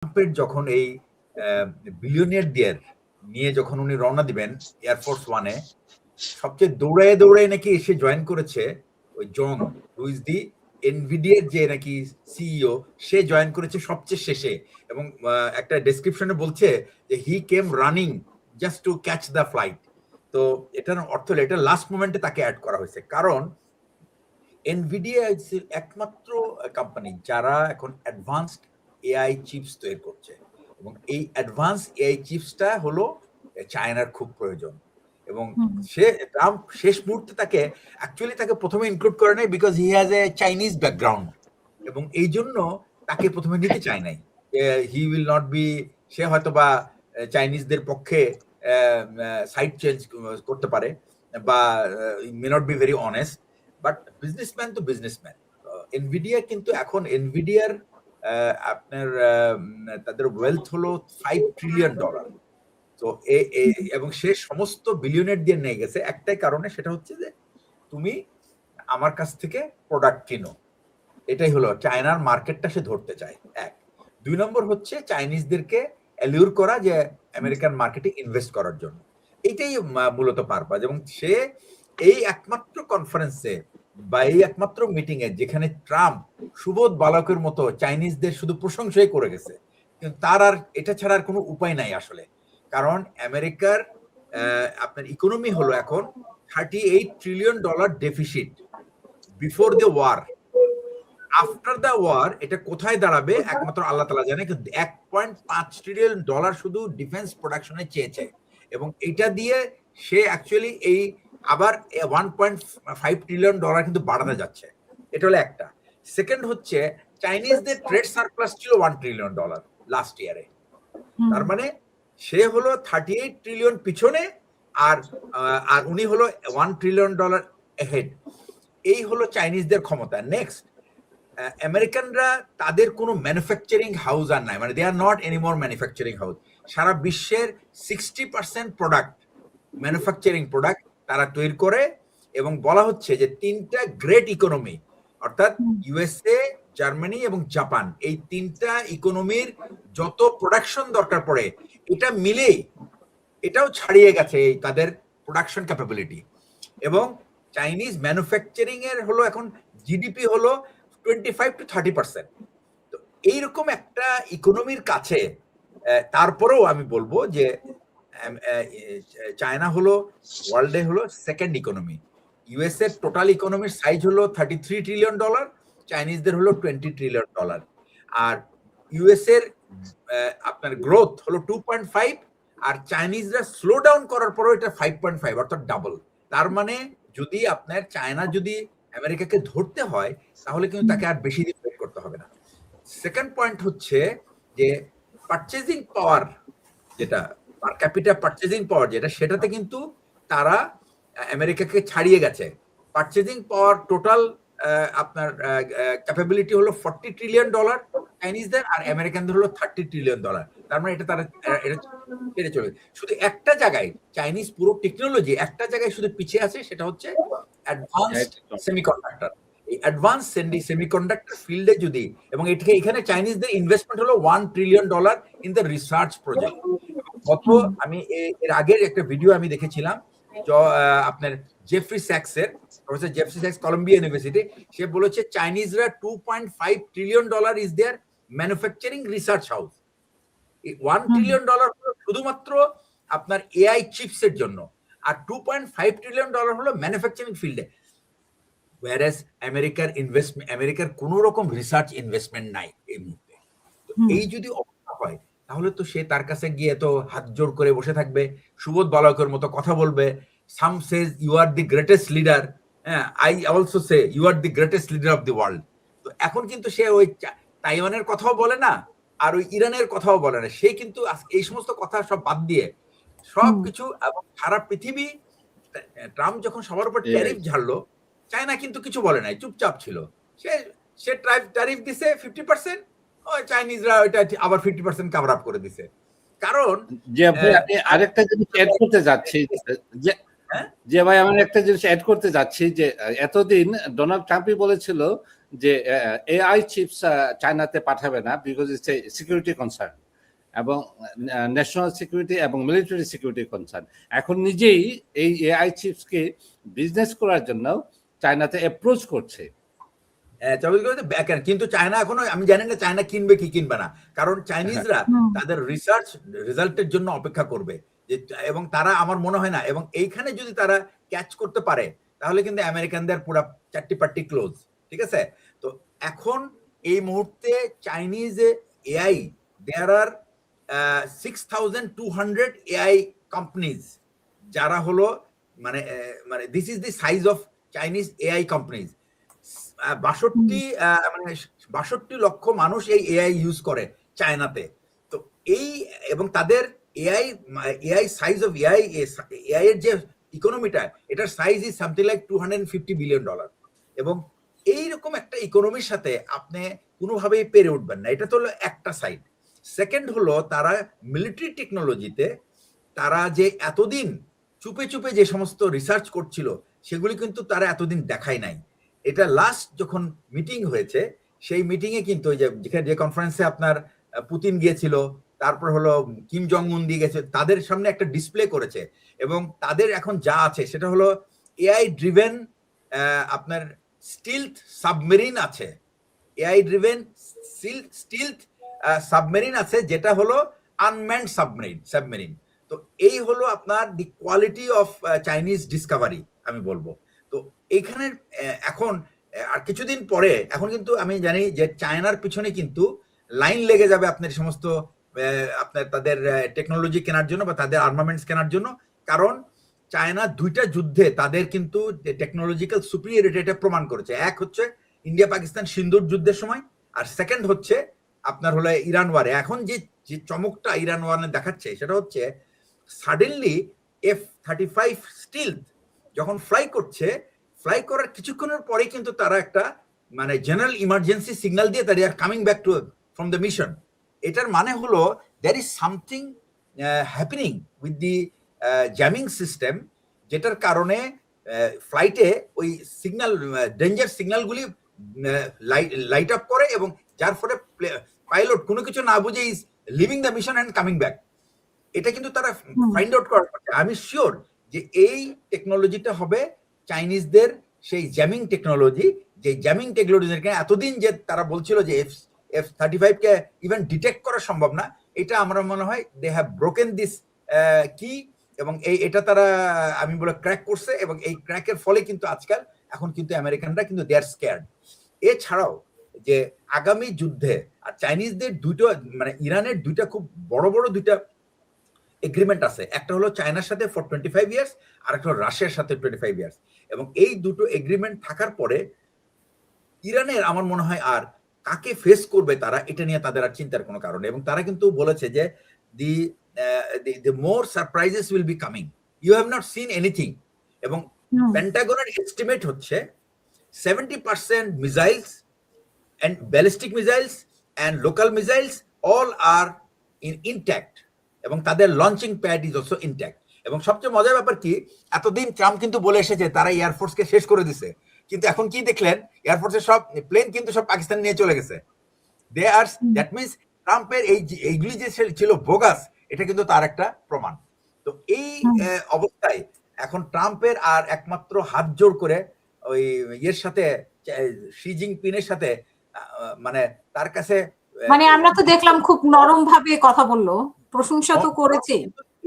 ট্রাম্পের যখন এই বিলিয়নিয়ারদের নিয়ে যখন উনি রওনা দিবেন এয়ারফোর্স ওয়ানে, সবচেয়ে দৌড়ায় দৌড়ায় নাকি এসে জয়েন করেছে ওই জং, হু ইজ দি এনভিডিয়ার যে নাকি সিইও, সে জয়েন করেছে সবচেয়ে শেষে। এবং একটা ডেসক্রিপশনে বলছে যে he came running just to catch the flight. তো এটার অর্থ হলো এটা লাস্ট মোমেন্টে তাকে অ্যাড করা হয়েছে, কারণ এনভিডিয়া একমাত্র কোম্পানি যারা এখন অ্যাডভান্সড এআই চিপস তৈরি করছে, এবং এই অ্যাডভান্স এআই চিপসটা হলো চায়নার খুব প্রয়োজন। এবং সে ট্রাম্প শেষ মুহূর্তে তাকে প্রথমে ইনক্লুড করে নাই, because he has a Chinese background, এবং এই জন্য তাকে প্রথমে নিতে চায় নাই। হি উইল নট বি, সে হয়তো বা চাইনিজদের পক্ষে সাইড চেঞ্জ করতে পারে, বা may not be very honest, but businessman তো বিজনেসম্যান। এনভিডিয়া কিন্তু এখন এনভিডিয়ার আপনার তাদের ওয়েলথ হলো $5 ট্রিলিয়ন। তো এবং সে সমস্ত বিলিয়নের দিয়ে নিয়ে গেছে একটাই কারণে, সেটা হচ্ছে যে তুমি আমার কাছ থেকে প্রোডাক্ট কিনো। এটাই হলো চায়নার মার্কেটটা সে ধরতে চায়, এক। 2 নম্বর হচ্ছে চাইনিজদেরকে অ্যালিউর করা যে আমেরিকান মার্কেটে ইনভেস্ট করার জন্য। এইটাই মূলত পারপাস। এবং সে এই একমাত্র কনফারেন্সে বা এই একমাত্র মিটিং এ যেখানে ট্রাম্প সুবোধ বালকের মতো চাইনিজদের শুধু প্রশংসাই করে গেছে, কিন্তু তার আর এটা ছাড়া আর কোনো উপায় নাই আসলে। কারণ আমেরিকার আপনার ইকোনমি হলো এখন $38 trillion deficit before the war. After the war এটা কোথায় দাঁড়াবে একমাত্র আল্লাহ তাআলা জানে, কিন্তু $1.5 ট্রিলিয়ন শুধু ডিফেন্স প্রোডাকশনে চেয়েছে, এবং এটা দিয়ে সে অ্যাকচুয়ালি এই আবার $1.5 ট্রিলিয়ন কিন্তু বাড়াতে যাচ্ছে। এটা হলো একটা। সেকেন্ড হচ্ছে চাইনিজদের ট্রেড সারপ্লাস ছিল $1 ট্রিলিয়ন লাস্ট ইয়ারে। তার মানে সে হলো 38 ট্রিলিয়ন পিছনে, আর উনি হলো $1 ট্রিলিয়ন এহেড। এই হলো চাইনিজদের ক্ষমতা। নেক্সট, আমেরিকানরা তাদের কোনো ম্যানুফ্যাকচারিং হাউস আর নাই, মানে they are not anymore manufacturing house. সারা বিশ্বের 60% প্রোডাক্ট, ম্যানুফ্যাকচারিং প্রোডাক্ট তারা তৈরি করে, এবং বলা হচ্ছে যে 3টা গ্রেট ইকোনমি, অর্থাৎ ইউএসএ, জার্মানি এবং জাপান, এই 3টা ইকোনমির যত প্রোডাকশন দরকার পড়ে এটা মিলে এটাও ছাড়িয়ে গেছে তাদের প্রোডাকশন ক্যাপাবিলিটি। এবং চাইনিজ ম্যানুফ্যাকচারিং এর হলো এখন জিডিপি হলো 25 to 30%। তো এইরকম একটা ইকোনমির কাছে তারপরেও আমি বলবো যে চায়না হলো ওয়ার্ল্ডে হলো সেকেন্ড ইকোনমি। ইউএস এর টোটাল ইকোনমির সাইজ হলো $33 ট্রিলিয়ন, চাইনিজদের হলো $20 ট্রিলিয়ন। আর ইউএস এর আপনার গ্রোথ হলো 2.5, আর চাইনিজরা স্লো ডাউন করার পরেও এটা 5.5, অর্থাৎ ডাবল। তার মানে যদি আপনার চায়না যদি আমেরিকাকে ধরতে হয়, তাহলে কিন্তু তাকে আর বেশি দিন ওয়েট করতে হবে না। সেকেন্ড পয়েন্ট হচ্ছে যে পারচেজিং পাওয়ার, যেটা পার ক্যাপিটা পারচেজিং পাওয়ার যেটা, সেটাতে কিন্তু তারা আমেরিকাকে ছাড়িয়ে গেছে। পারচেজিং পাওয়ার টোটাল আপনার ক্যাপাবিলিটি হলো $40 ট্রিলিয়ন চাইনিজদের, আর আমেরিকানদের হলো $30 ট্রিলিয়ন। তার মানে এটা তারা এটা চলে। শুধু একটা জায়গায় চাইনিজ পুরো টেকনোলজি একটা জায়গায় শুধু পিছিয়ে আছে, সেটা হচ্ছে অ্যাডভান্সড সেমিকন্ডাক্টর। এই অ্যাডভান্স সেমিকন্ডাক্টর ফিল্ডে যদি, এবং এখানে চাইনিজদের ইনভেস্টমেন্ট হলো $1 trillion in the research project. আমি এর আগের একটা ভিডিও আমি দেখেছিলাম আপনার জেফ্রি স্যাক্সের, প্রফেসর জেফ্রি স্যাক্স, কলম্বিয়া ইউনিভার্সিটি। সে বলেছে চাইনিজরা $2.5 trillion is their manufacturing research house. $1 trillion শুধুমাত্র আপনার এআই চিপস এর জন্য, আর $2.5 ট্রিলিয়ন হলো ম্যানুফ্যাকচারিং ফিল্ডে। whereas আমেরিকার কোন রকম রিসার্চ ইনভেস্টমেন্ট নাই এই মুহূর্তে। এই যদি অবস্থা হয়, তাহলে তো সে তার কাছে গিয়ে তো হাত জোড় করে বসে থাকবে, সুবোধ বালকের মতো কথা বলবে। Some says you are the greatest leader, I also say you are the greatest leader of the world. তো এখন কিন্তু সে ওই তাইওয়ানের কথাও বলে না, আর ওই ইরানের কথাও বলে না। সে কিন্তু এই সমস্ত কথা সব বাদ দিয়ে সবকিছু, এবং সারা পৃথিবী, ট্রাম্প যখন সবার উপর ট্যারিফ ঝাড়লো, চায়না কিন্তু কিছু বলে নাই, চুপচাপ ছিল। সে ট্যারিফ দিছে 50%, চাইনিজরা ওইটা আবার 50% কভার আপ করে দিছে। কারণ যে ভাই আমি আরেকটা জিনিস অ্যাড করতে যাচ্ছি, যে ভাই আমি একটা জিনিস অ্যাড করতে যাচ্ছি, যে এতদিন ডোনাল্ড ট্রাম্পই বলেছিল যে এআই চিপস চায়নাতে পাঠাবে না, because it's a security concern এবং ন্যাশনাল সিকিউরিটি এবং মিলিটারি সিকিউরিটি কনসার্ন। এখন নিজেই এই এআই চিপসকে বিজনেস করার জন্য চায়নাতে অ্যাপ্রোচ করছে। কিন্তু চায়না এখনো, আমি জানি না চায়না কিনবে কি কিনবে না, কারণ চাইনিজরা তাদের রিসার্চ রেজাল্টের জন্য অপেক্ষা করবে এবং তারা, আমার মনে হয় না, এবং এইখানে যদি তারা ক্যাচ করতে পারে তাহলে কিন্তু আমেরিকানদের পুরো চারটি পার্টি ক্লোজ, ঠিক আছে? তো এখন এই মুহূর্তে চাইনিজ এআই, দেয়ার আর 6,200 এআই কোম্পানিজ, যারা হলো মানে মানে this is the size of Chinese AI companies. 62 লক্ষ মানুষ এই এআই ইউজ করে চায়নাতে। তো এই, এবং তাদের এআই সাইজ অফ এআই এর যে ইকোনমিটা, এটার size is something like $250 billion. এবং এইরকম একটা ইকোনমির সাথে আপনি কোনোভাবেই পেরে উঠবেন না। এটা তো হলো একটা সাইড। সেকেন্ড হলো, তারা মিলিটারি টেকনোলজিতে তারা যে এতদিন চুপে চুপে যে সমস্ত রিসার্চ করছিল সেগুলি কিন্তু তারা এতদিন দেখায় নাই। এটা লাস্ট যখন মিটিং হয়েছে, সেই মিটিং এ কিন্তু যে কনফারেন্সে আপনার পুতিন গিয়েছিল, তারপর হলো কিম জং উন দিয়ে গেছে, তাদের সামনে একটা ডিসপ্লে করেছে। এবং তাদের এখন যা আছে সেটা হলো এআই ড্রিভেন আপনার স্টিলথ সাবমেরিন আছে, এআই ড্রিভেন স্টিলথ সাবমেরিন আছে, যেটা হলো আনম্যান্ড সাবমেরিন। তো এই হলো আপনার দি কোয়ালিটি অফ চাইনিজ ডিসকভারি, আমি বলবো। তো এইখানে এখন আর কিছুদিন পরে, এখন কিন্তু আমি জানি যে চায়নার পিছনে কিন্তু লাইন লেগে যাবে আপনার সমস্ত আপনার তাদের টেকনোলজি কেনার জন্য বা তাদের আর্মামেন্টস কেনার জন্য। কারণ চায়না দুইটা যুদ্ধে তাদের কিন্তু টেকনোলজিক্যাল সুপিরিয়রিটি এটা প্রমাণ করেছে। এক হচ্ছে ইন্ডিয়া পাকিস্তান সিন্ধুর যুদ্ধের সময়, আর সেকেন্ড হচ্ছে আপনার হলো ইরান ওয়ারে। এখন যে চমকটা ইরান ওয়ারে দেখাচ্ছে সেটা হচ্ছে সাডেনলি F-35 স্টিলথ যখন ফ্লাই করার কিছুক্ষণের পরে কিন্তু তারা একটা মানে জেনারেল ইমার্জেন্সি সিগন্যাল দিয়ে তারা are coming back to from the mission. এটার মানে হলো there is something happening with the jamming system, যেটার কারণে ফ্লাইটে ওই সিগন্যাল, ডেঞ্জার সিগন্যালগুলি লাইট আপ করে, এবং যার ফলে পাইলট কোনো কিছু না বুঝে is leaving the mission and coming back. এটা কিন্তু তারা ফাইন্ড আউট করার পর আমি শিওর যে এই টেকনোলজিটা হবে চাইনিজদের সেই জ্যামিং টেকনোলজি, যে জ্যামিং টেকনোলজির এতদিন যে তারা বলছিল যে F-35 কে ইভেন ডিটেক্ট করা সম্ভব না, এটা আমার মনে হয় দে হ্যাভ ব্রোকেন দিস কি, এবং এটা তারা আমি বলে ক্র্যাক করছে, এবং এই ক্র্যাকের ফলে কিন্তু আজকাল এখন কিন্তু আমেরিকানরা কিন্তু দে আর স্কেয়ার্ড। এছাড়াও যে আগামী যুদ্ধে আর চাইনিজদের দুটো, মানে ইরানের দুইটা খুব বড় বড় দুইটা এগ্রিমেন্ট আছে। একটা হলো চায়নার সাথে ফর 25 ইয়ার্স, আর একটা হলো রাশিয়ার সাথে 25 ইয়ার্স। এবং এই দুটো এগ্রিমেন্ট থাকার পরে ইরানের আমার মনে হয় আর কাকে ফেস করবে তারা, এটা নিয়ে তাদের আর চিন্তার কোনো কারণ। এবং তারা কিন্তু বলেছে যে the more surprises will be coming, you have not seen anything। এবং পেন্টাগনের এস্টিমেট হচ্ছে 70% missiles and ballistic missiles and local missiles all are intact, এবং তাদের launching pad is also intact. এবং সবচেয়ে মজার ব্যাপার কি, এতদিন ট্রাম্প কিন্তু বলে এসেছে তারা এয়ারফোর্সকে শেষ করে দিছে, কিন্তু এখন কি দেখলেন, এয়ারফোর্সের সব প্লেন কিন্তু সব পাকিস্তান নিয়ে চলে গেছে। দে আর, দ্যাট মিনস ট্রাম্পের এইগুলি যে ছিল বোগাস, এটা কিন্তু তার একটা প্রমাণ। তো এই অবস্থায় এখন ট্রাম্পের আর একমাত্র হাত জোড় করে ওই ইয়ের সাথে, শি জিনপিংয়ের সাথে, মানে তার কাছে, মানে আমরা তো দেখলাম খুব নরম ভাবে কথা বললো, প্রশংসা তো করেছে।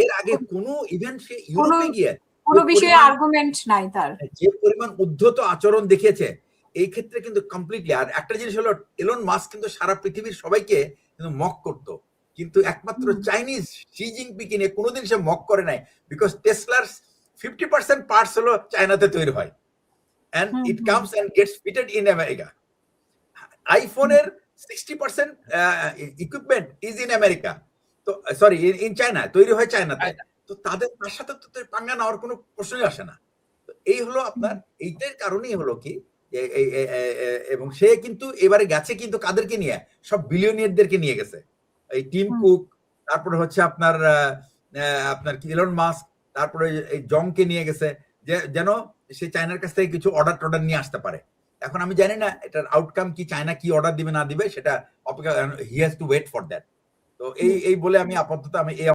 এর আগে কোনো ইভেন্ট সে ইউরোপে গিয়ে কোনো বিষয়ে আর্গুমেন্ট নাই তার, যে পরিমাণ উদ্ধত আচরণ দেখিয়েছে এই ক্ষেত্রে কিন্তু কমপ্লিটলি। আর একটা জিনিস হলো, এলন মাস্ক কিন্তু সারা পৃথিবীর সবাইকে কিন্তু মক করতো, কিন্তু একমাত্র চাইনিজ শি জিনপিং নিয়ে কোনোদিন সে মক করে নাই, বিকজ টেসলার 50% পার্টস হলো চায়নাতে তৈরি হয়, and it comes and gets fitted in America. আইফোনের 60% ইকুইপমেন্ট ইজ ইন আমেরিকা, তো সরি ইন চায়না, তৈরি হয় চায়নাতে। তো তার সাথে তো পাঙ্গা নেওয়ার কোনো প্রশ্নই আসে না। তো এই হলো আপনার, এইটার কারণেই হলো কি, এবং সে কিন্তু এবারে গেছে কিন্তু কাদেরকে নিয়ে, সব বিলিয়নিয়ারদেরকে নিয়ে গেছে, এই টিম কুক, তারপরে হচ্ছে আপনার ইলন মাস্ক, তারপরে এই জংকে নিয়ে গেছে, যে যেন সে চায়নার কাছ থেকে কিছু অর্ডার নিয়ে আসতে পারে। এখন আমি জানি না এটার আউটকাম কি, চায়না কি অর্ডার দিবে না দিবে সেটা অপেক্ষা, he has to wait for that. তো এই বলে আমি আপাতত আমি এই